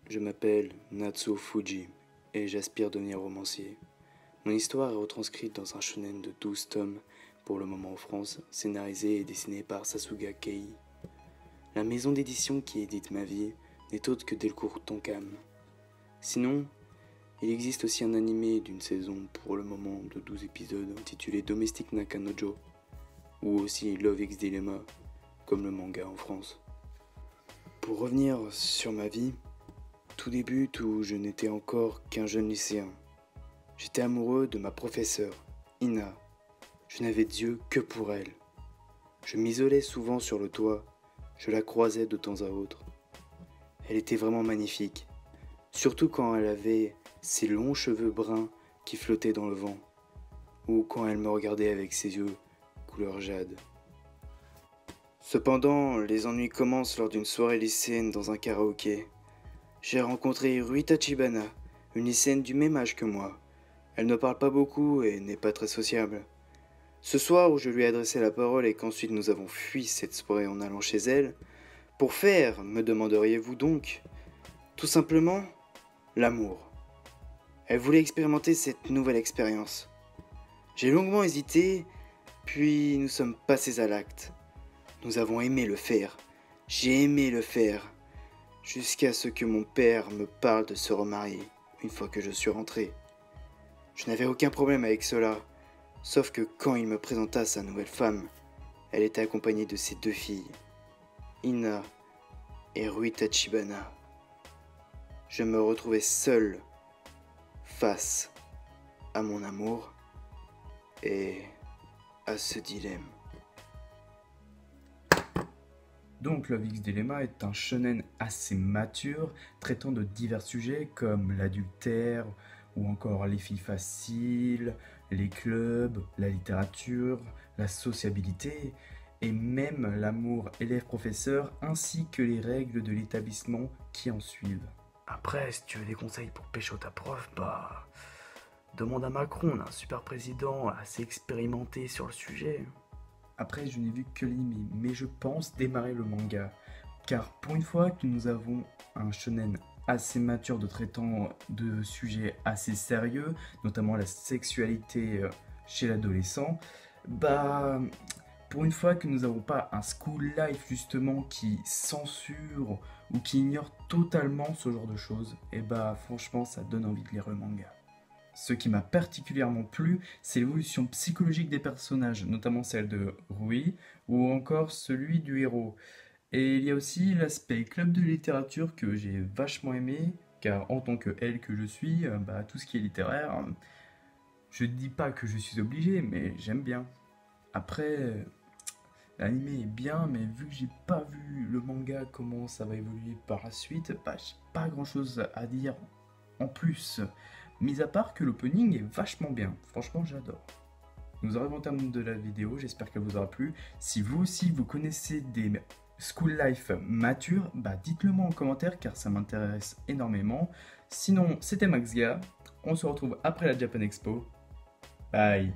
Je m'appelle Natsuo Fuji et j'aspire à devenir romancier. Mon histoire est retranscrite dans un shonen de 12 tomes, pour le moment en France, scénarisé et dessiné par Sasuga Kei. La maison d'édition qui édite ma vie n'est autre que Delcourt Tonkam. Sinon, il existe aussi un animé d'une saison pour le moment de 12 épisodes intitulé Domestic Nakanojo, ou aussi Love X Dilemma, comme le manga en France. Pour revenir sur ma vie, tout débute où je n'étais encore qu'un jeune lycéen. J'étais amoureux de ma professeure, Ina. Je n'avais d'yeux que pour elle. Je m'isolais souvent sur le toit, je la croisais de temps à autre. Elle était vraiment magnifique, surtout quand elle avait ses longs cheveux bruns qui flottaient dans le vent, ou quand elle me regardait avec ses yeux couleur jade. Cependant, les ennuis commencent lors d'une soirée lycéenne dans un karaoké. J'ai rencontré Rui Tachibana, une lycéenne du même âge que moi. Elle ne parle pas beaucoup et n'est pas très sociable. Ce soir où je lui ai adressé la parole et qu'ensuite nous avons fui cette soirée en allant chez elle, pour faire, me demanderiez-vous donc? Tout simplement, l'amour. Elle voulait expérimenter cette nouvelle expérience. J'ai longuement hésité, puis nous sommes passés à l'acte. Nous avons aimé le faire. J'ai aimé le faire. Jusqu'à ce que mon père me parle de se remarier, une fois que je suis rentré. Je n'avais aucun problème avec cela, sauf que quand il me présenta sa nouvelle femme, elle était accompagnée de ses deux filles, Ina et Rui Tachibana. Je me retrouvais seul, face à mon amour et à ce dilemme. Donc Love X Dilemma est un shonen assez mature, traitant de divers sujets comme l'adultère, ou encore les filles faciles, les clubs, la littérature, la sociabilité, et même l'amour élève-professeur, ainsi que les règles de l'établissement qui en suivent. Après, si tu veux des conseils pour pécho ta prof, demande à Macron, on a un super président assez expérimenté sur le sujet. Après, je n'ai vu que l'anime, mais je pense démarrer le manga. Car pour une fois que nous avons un shonen assez mature de traitant de sujets assez sérieux, notamment la sexualité chez l'adolescent, pour une fois que nous n'avons pas un school life justement qui censure ou qui ignore totalement ce genre de choses, et franchement ça donne envie de lire le manga. Ce qui m'a particulièrement plu, c'est l'évolution psychologique des personnages, notamment celle de Rui, ou encore celui du héros. Et il y a aussi l'aspect club de littérature que j'ai vachement aimé, car en tant que elle que je suis, tout ce qui est littéraire, je ne dis pas que je suis obligé, mais j'aime bien. Après, l'anime est bien, mais vu que j'ai pas vu le manga, comment ça va évoluer par la suite, j'ai pas grand chose à dire en plus. Mis à part que l'opening est vachement bien, franchement j'adore. Nous arrivons au terme de la vidéo, j'espère qu'elle vous aura plu. Si vous aussi vous connaissez des school life matures, dites-le moi en commentaire car ça m'intéresse énormément. Sinon, c'était Maxga, on se retrouve après la Japan Expo. Bye.